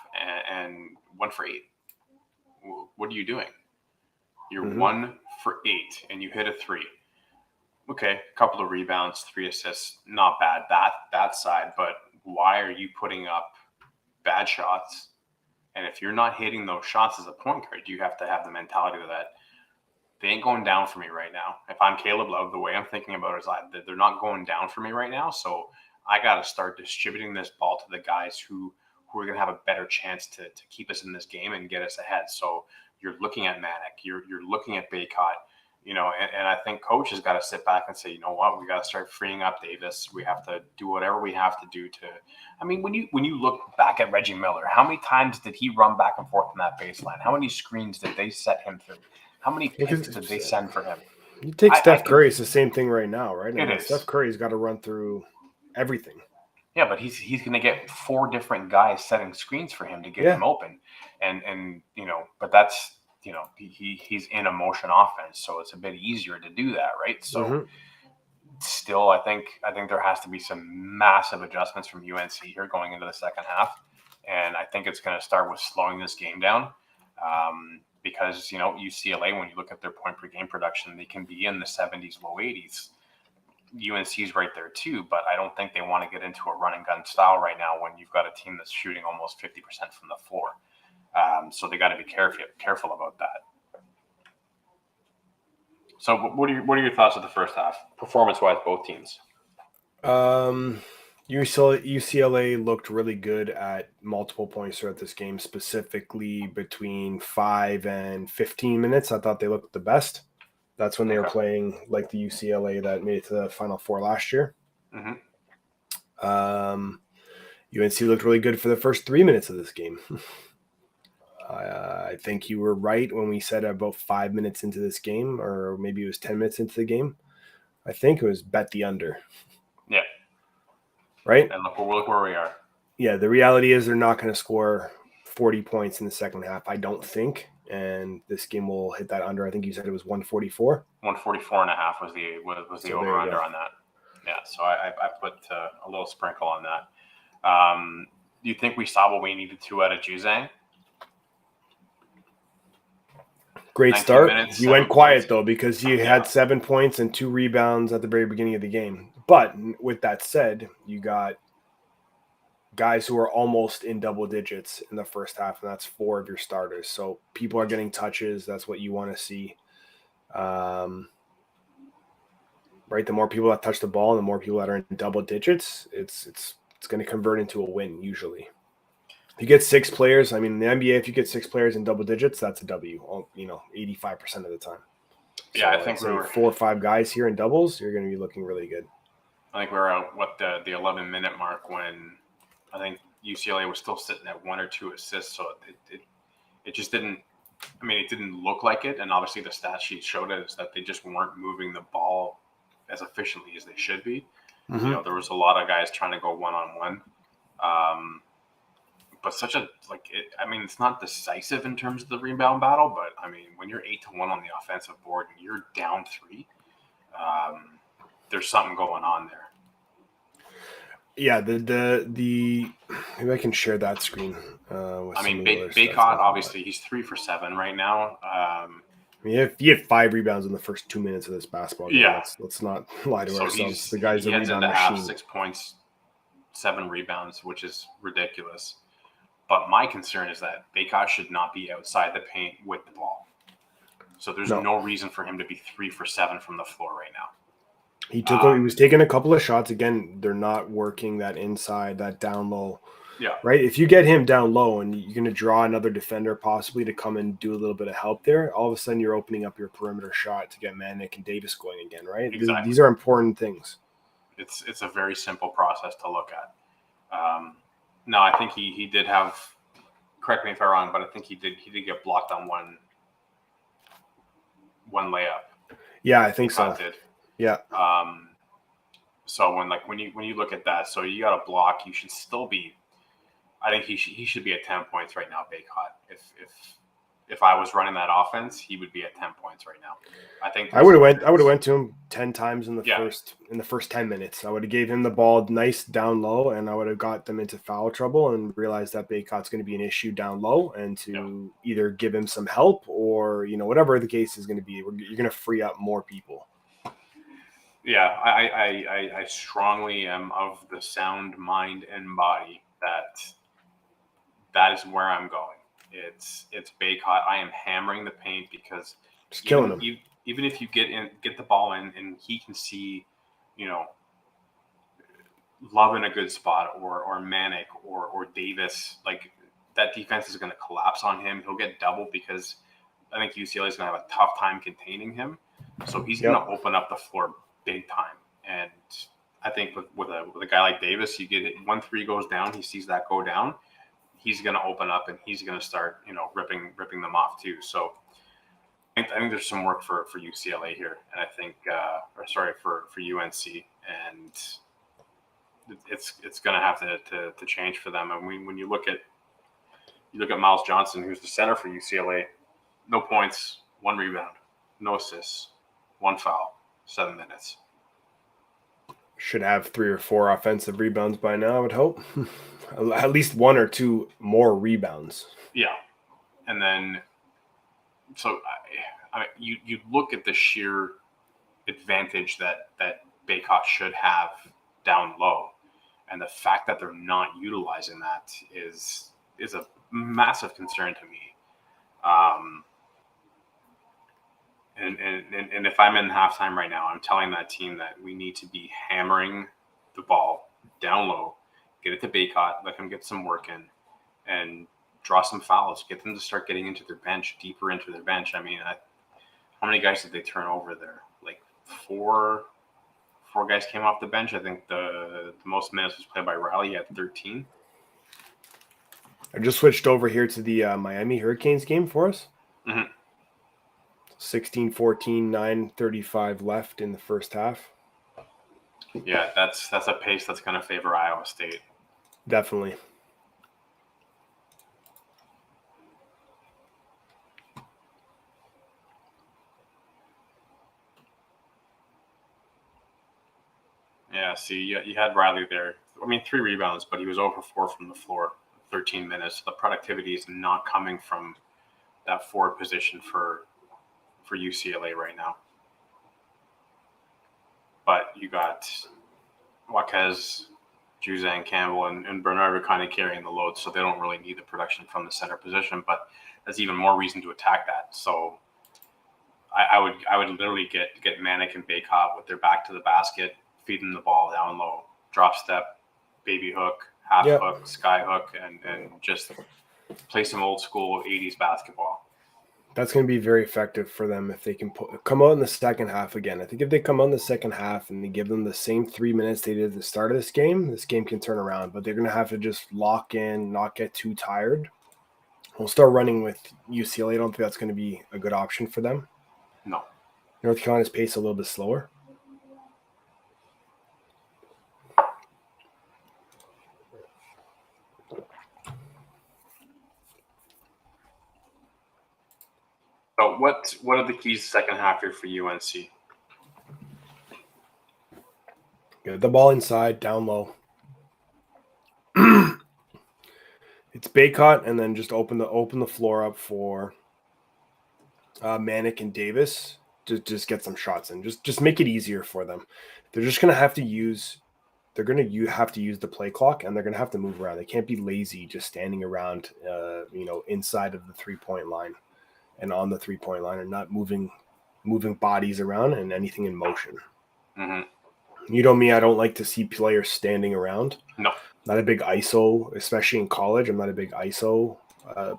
and 1 for 8. What are you doing? You're 1 for 8, and you hit a 3. Okay, a couple of rebounds, 3 assists, not bad that side. But why are you putting up bad shots? And if you're not hitting those shots as a point guard, you have to have the mentality that they ain't going down for me right now. If I'm Caleb Love, the way I'm thinking about it is they're not going down for me right now. So I got to start distributing this ball to the guys who are going to have a better chance to keep us in this game and get us ahead. So you're looking at Manic, you're looking at Baycott, and I think coach has got to sit back and say, you know what, we got to start freeing up Davis. We have to do whatever we have to do to. I mean, when you look back at Reggie Miller, how many times did he run back and forth on that baseline? How many screens did they set him through? How many picks did they send for him? You take Steph Curry, it's the same thing right now, right? It is. Steph Curry's got to run through everything. Yeah, but he's going to get 4 different guys setting screens for him to get him open, and but that's he's in a motion offense, so it's a bit easier to do that, right? So still, I think there has to be some massive adjustments from UNC here going into the second half, and I think it's going to start with slowing this game down. because, UCLA, when you look at their point per game production, they can be in the 70s, low 80s. UNC's right there too, but I don't think they want to get into a run and gun style right now when you've got a team that's shooting almost 50% from the floor. So they got to be careful about that. So what are your thoughts of the first half, performance-wise, both teams? UCLA looked really good at multiple points throughout this game, specifically between 5 and 15 minutes. I thought they looked the best. That's when they were playing like the UCLA that made it to the Final Four last year. UNC looked really good for the first 3 minutes of this game. I think you were right when we said about 5 minutes into this game, or maybe it was 10 minutes into the game. I think it was bet the under. Yeah. Right? And look where we are. Yeah, the reality is they're not going to score 40 points in the second half, I don't think. And this game will hit that under. I think you said it was 144. 144.5 was the over-under on that. Yeah, so I put a little sprinkle on that. Do you think we saw what we needed to out of Juzang? Great start. You went quiet, though, because you had 7 points and 2 rebounds at the very beginning of the game. But with that said, you got guys who are almost in double digits in the first half, and that's 4 of your starters. So people are getting touches. That's what you want to see. Right? The more people that touch the ball and the more people that are in double digits, it's going to convert into a win usually. If you get 6 players, I mean, in the NBA, if you get 6 players in double digits, that's a W, 85% of the time. Yeah, so I think we were 4 or 5 guys here in doubles, you're going to be looking really good. I think we were at the 11-minute mark when I think UCLA was still sitting at 1 or 2 assists. So it just didn't. I mean, it didn't look like it, and obviously the stat sheet showed us that they just weren't moving the ball as efficiently as they should be. Mm-hmm. There was a lot of guys trying to go one-on-one. But it's not decisive in terms of the rebound battle, but I mean, when you're 8-1 on the offensive board and you're down 3, there's something going on there. Yeah, the maybe I can share that screen. Baycott, obviously, he's 3 for 7 right now. He had 5 rebounds in the first 2 minutes of this basketball game. Yeah, let's not lie to ourselves. The guy's a rebound machine. 6 points, 7 rebounds, which is ridiculous. But my concern is that Baycott should not be outside the paint with the ball. So there's no reason for him to be 3 for 7 from the floor right now. He was taking a couple of shots. Again, they're not working that inside, that down low. Yeah. Right? If you get him down low and you're going to draw another defender possibly to come and do a little bit of help there, all of a sudden you're opening up your perimeter shot to get Manick and Davis going again, right? Exactly. These are important things. It's a very simple process to look at. No, I think he did have, correct me if I'm wrong, but I think he did get blocked on one layup. Yeah, I think so. Did. Yeah. So when you look at that, so you got a block, you should still be. I think he should be at 10 points right now, Baycott. If I was running that offense, he would be at 10 points right now. I think I would have went to him 10 times in the first 10 minutes. I would have gave him the ball nice down low, and I would have got them into foul trouble and realized that Baycott's going to be an issue down low, and to either give him some help or whatever the case is going to be, you're going to free up more people. Yeah, I strongly am of the sound mind and body that is where I'm going. It's Baycott. I am hammering the paint because just killing him. Even if you get the ball in and he can see, Love in a good spot or Manick or Davis, like that defense is going to collapse on him. He'll get doubled because I think UCLA is going to have a tough time containing him. So he's going to open up the floor big time. And I think with a guy like Davis, you get it, 1-3 goes down, he sees that go down, he's going to open up and he's going to start, ripping them off too. So I think there's some work for UCLA here, and I think, for UNC, and it's going to have to change for them. And when you look at Miles Johnson, who's the center for UCLA, no points, 1 rebound, no assists, 1 foul, 7 minutes. Should have 3 or 4 offensive rebounds by now, I would hope. At least 1 or 2 more rebounds. Yeah. And then So you look at the sheer advantage that Baycott should have down low, and the fact that they're not utilizing that is a massive concern to me. And if I'm in halftime right now, I'm telling that team that we need to be hammering the ball down low, get it to Baycott, let him get some work in, and draw some fouls, get them to start getting into their bench, deeper into their bench. I mean, how many guys did they turn over there? Like four guys came off the bench. I think the most minutes was played by Riley at 13. I just switched over here to the Miami Hurricanes game for us. Mm-hmm. 16-14, 9:35 left in the first half. Yeah, that's a pace that's going to favor Iowa State. Definitely. Yeah, see, you had Riley there. I mean, 3 rebounds, but he was over 4 from the floor, 13 minutes. The productivity is not coming from that forward position for UCLA right now. But you got Jaquez, Juzang, Campbell, and Bernard are kind of carrying the load, so they don't really need the production from the center position. But that's even more reason to attack that. So I would literally get Manick and Baycott with their back to the basket, feed them the ball down low, drop step, baby hook, half hook, sky hook, and just play some old school 80s basketball. That's going to be very effective for them if they can come out in the second half again. I think if they come out in the second half and they give them the same 3 minutes they did at the start of this game can turn around. But they're going to have to just lock in, not get too tired. We'll start running with UCLA. I don't think that's going to be a good option for them. No. North Carolina's pace a little bit slower. So what are the keys second half here for UNC? Get the ball inside, down low. It's Baycott, and then just open the floor up for Manick and Davis to just get some shots in. Just make it easier for them. They're just going to have to use the play clock, and they're going to have to move around. They can't be lazy just standing around, inside of the 3-point line and on the 3-point line, and not moving bodies around and anything in motion. Mm-hmm. You know me, I don't like to see players standing around. No. Not a big ISO, especially in college. I'm not a big ISO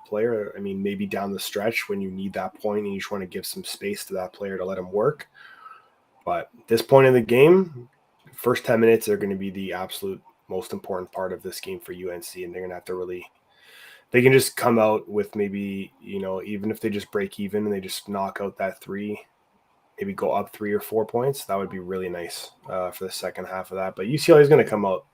player. I mean, maybe down the stretch when you need that point and you just want to give some space to that player to let him work. But at this point in the game, first 10 minutes are going to be the absolute most important part of this game for UNC, and they're going to have to they can just come out with maybe, even if they just break even and they just knock out that 3, maybe go up 3 or 4 points, that would be really nice for the second half of that. But UCLA is going to come out.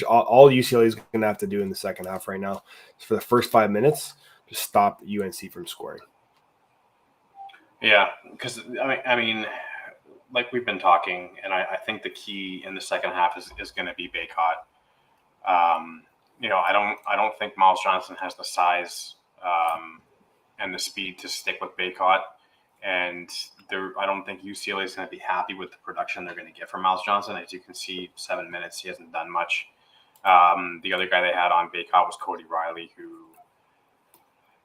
All UCLA is going to have to do in the second half right now is for the first 5 minutes, just stop UNC from scoring. Yeah, because I mean, like we've been talking, and I think the key in the second half is going to be Baycott. I don't think Miles Johnson has the size and the speed to stick with Baycott, and I don't think UCLA is going to be happy with the production they're going to get from Miles Johnson. As you can see, 7 minutes, he hasn't done much. The other guy they had on Baycott was Cody Riley, who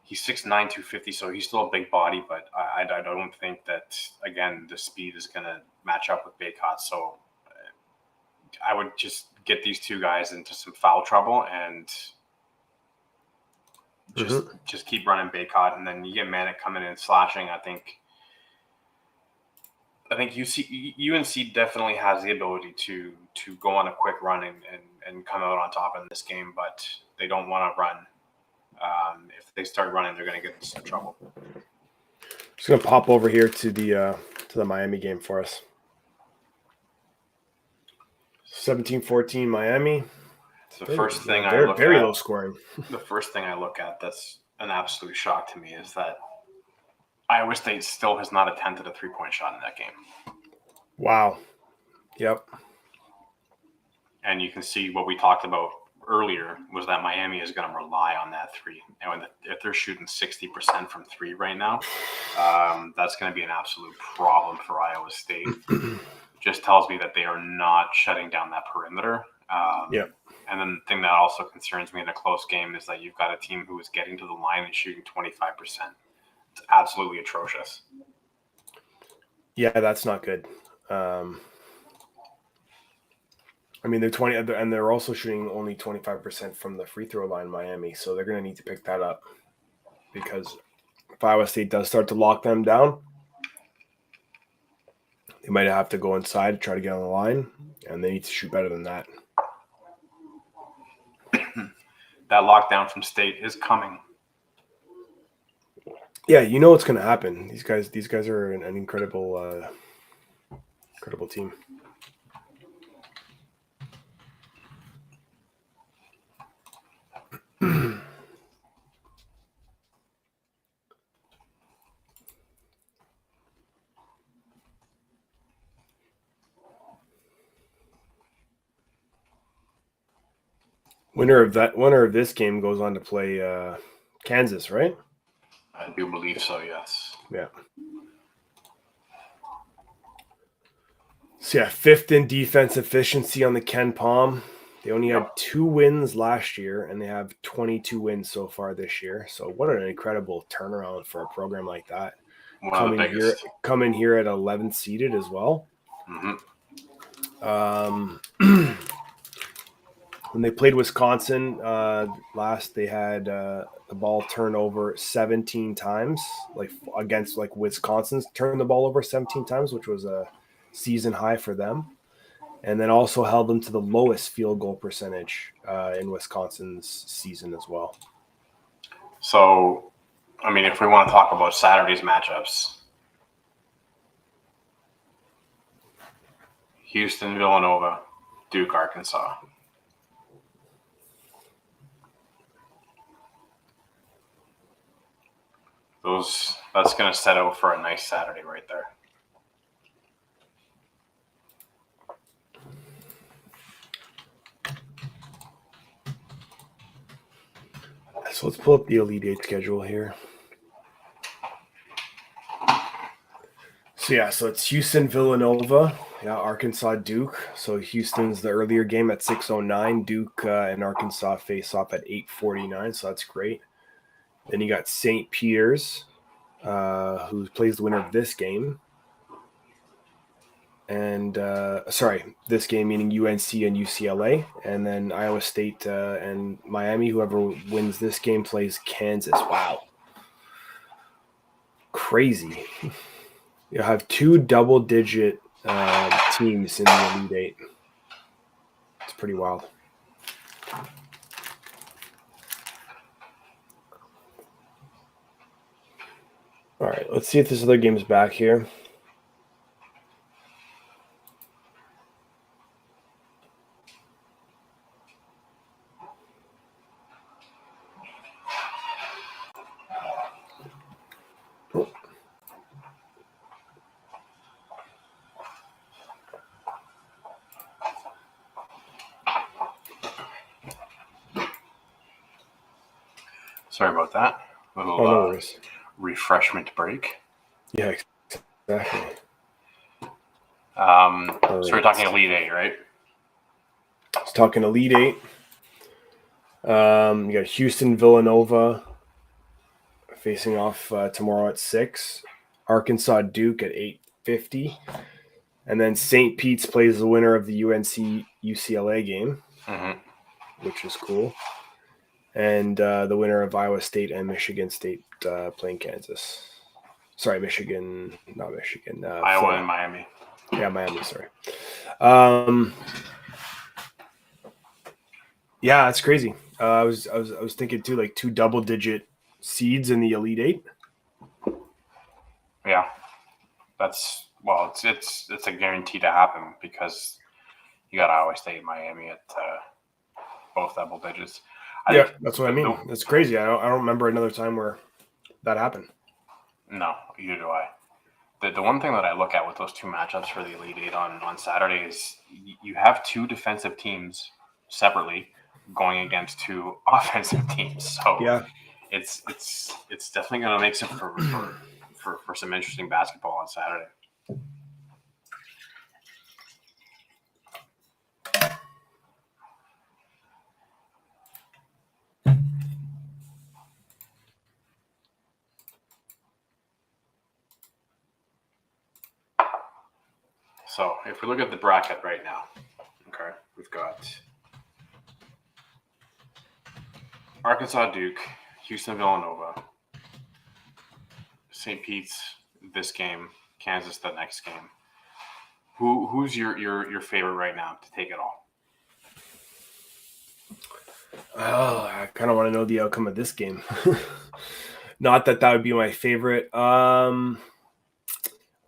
he's 6'9", 250, so he's still a big body, but I don't think that, again, the speed is going to match up with Baycott. So I would just get these two guys into some foul trouble and just keep running Baycott, and then you get Manick coming in slashing. I think UNC definitely has the ability to go on a quick run and come out on top in this game, but they don't want to run. If they start running, they're going to get into some trouble. Just going to pop over here to the Miami game for us. 17-14 Miami. It's the first thing I look at. Very low scoring. The first thing I look at that's an absolute shock to me is that Iowa State still has not attempted a 3-point shot in that game. Wow. Yep. And you can see what we talked about earlier was that Miami is going to rely on that three. And if they're shooting 60% from three right now, that's going to be an absolute problem for Iowa State. Just tells me that they are not shutting down that perimeter. And then the thing that also concerns me in a close game is that you've got a team who is getting to the line and shooting 25%. It's absolutely atrocious. Yeah, that's not good. I mean, they're 20, and they're also shooting only 25% from the free throw line, Miami. So they're going to need to pick that up, because if Iowa State does start to lock them down, they might have to go inside to try to get on the line, and they need to shoot better than that. That lockdown from State is coming. Yeah, you know what's going to happen. These guys are an incredible team. Winner of this game goes on to play Kansas, right? I do believe so, yes. Yeah. So yeah, 5th in defense efficiency on the Ken Palm. They only had 2 wins last year, and they have 22 wins so far this year. So what an incredible turnaround for a program like that. Coming here at 11th seeded as well. Mm-hmm. When they played Wisconsin last, they had the ball turned over 17 times, against Wisconsin's turned the ball over 17 times, which was a season high for them. And then also held them to the lowest field goal percentage in Wisconsin's season as well. So, I mean, if we want to talk about Saturday's matchups, Houston, Villanova, Duke, Arkansas. That's going to set out for a nice Saturday right there. So let's pull up the Elite Eight schedule here. So it's Houston, Villanova, Arkansas, Duke. So Houston's the earlier game at 6:09. Duke and Arkansas face off at 8:49. So that's great. Then you got St. Peter's, who plays the winner of this game. And this game meaning UNC and UCLA. And then Iowa State and Miami. Whoever wins this game plays Kansas. Wow. Crazy. You'll have 2 double-digit teams in the Elite Eight. It's pretty wild. All right, let's see if this other game's back here. Sorry about that. No worries. Refreshment break. Yeah, exactly. So we're talking Elite Eight, right? It's talking Elite Eight. You got Houston, Villanova facing off tomorrow at 6. Arkansas, Duke at 8:50. And then St. Pete's plays the winner of the UNC UCLA game, which is cool. And the winner of Iowa State and Michigan State playing Kansas. Sorry, Michigan, not Michigan. Iowa Florida. and Miami. Yeah, Miami, sorry. Yeah, that's crazy. I was thinking too, like 2 double-digit seeds in the Elite Eight. Yeah, it's a guarantee to happen because you got Iowa State and Miami at both double digits. That's what I mean. That's crazy. I don't remember another time where that happened. No, either do I. The one thing that I look at with those 2 matchups for the Elite Eight on Saturday is you have 2 defensive teams separately going against two offensive teams. So Yeah. it's definitely going to make some for some interesting basketball on Saturday. So if we look at the bracket right now, okay, we've got Arkansas Duke, Houston Villanova, St. Pete's this game, Kansas the next game. Who's your favorite right now to take it all? Oh, I kind of want to know the outcome of this game. Not that would be my favorite.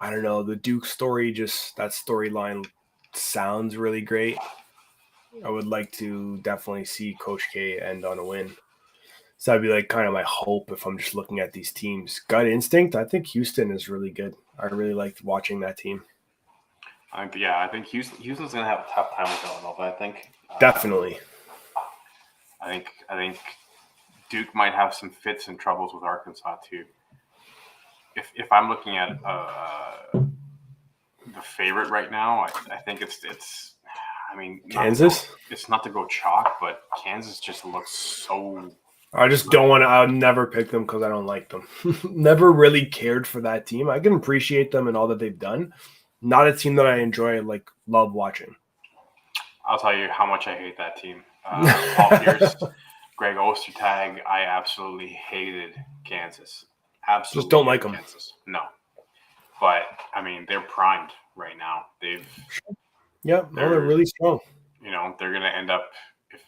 I don't know. The Duke story, just that storyline sounds really great. I would like to definitely see Coach K end on a win. So that'd be like kind of my hope if I'm just looking at these teams. Gut instinct, I think Houston is really good. I really liked watching that team. I think Houston's gonna have a tough time with Villanova. I think Definitely. I think Duke might have some fits and troubles with Arkansas too. If I'm looking at the favorite right now, I think it's. I mean, Kansas. It's not to go chalk, but Kansas just looks so. I just don't want to. I'll never pick them because I don't like them. Never really cared for that team. I can appreciate them and all that they've done. Not a team that I enjoy, like, love watching. I'll tell you how much I hate that team. All years, Greg Ostertag, I absolutely hated Kansas. Absolutely, just don't like them. Kansas. No, but I mean, they're primed right now. They're really strong. You know, they're going to end up. If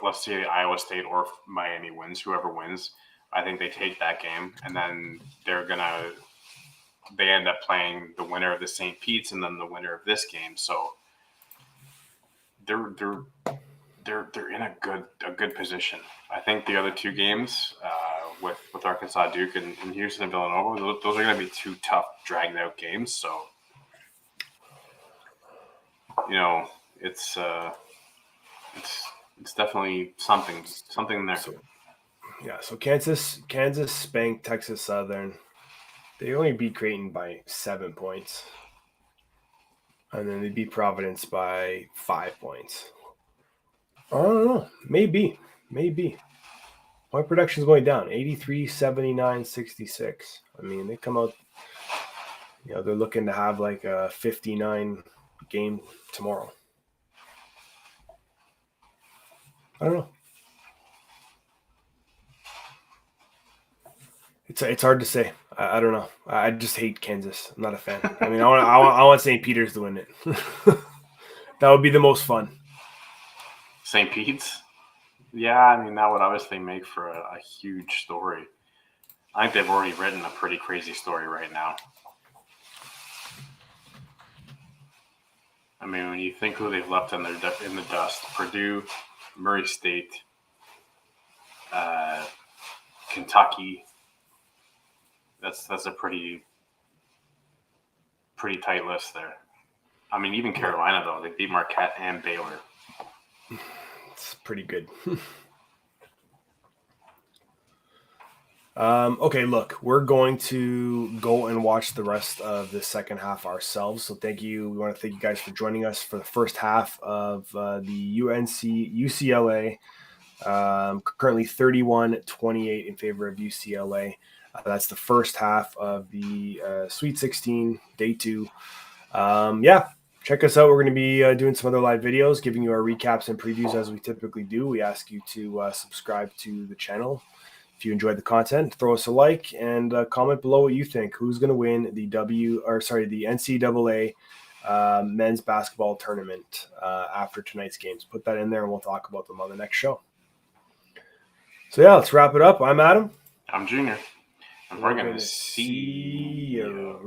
let's say Iowa State or Miami wins, whoever wins, I think they take that game, and then they end up playing the winner of the St. Pete's and then the winner of this game. So they're in a good position. I think the other two games with Arkansas Duke and Houston and Villanova, those are going to be two tough, dragged out games. So you know, it's definitely something there. So Kansas spanked Texas Southern. They only beat Creighton by 7 points. And then they beat Providence by 5 points. I don't know. Maybe. Point production is going down. 83, 79, 66. I mean, they come out, they're looking to have like a 59 game tomorrow. I don't know. It's hard to say. I don't know. I just hate Kansas. I'm not a fan. I mean, I want St. Peter's to win it. That would be the most fun. St. Pete's? Yeah, I mean, that would obviously make for a huge story. I think they've already written a pretty crazy story right now. I mean, when you think who they've left in the dust, Purdue, Murray State, Kentucky. That's a pretty tight list there. I mean, even Carolina, though, they beat Marquette and Baylor. It's pretty good. Okay, look, we're going to go and watch the rest of the second half ourselves. So thank you. We want to thank you guys for joining us for the first half of the UCLA. Currently 31-28 in favor of UCLA. That's the first half of the Sweet 16, day 2. Check us out. We're going to be doing some other live videos, giving you our recaps and previews as we typically do. We ask you to subscribe to the channel. If you enjoyed the content, throw us a like and comment below what you think. Who's going to win the NCAA men's basketball tournament after tonight's games? Put that in there and we'll talk about them on the next show. So let's wrap it up. I'm Adam. I'm Junior. And we're going to see you.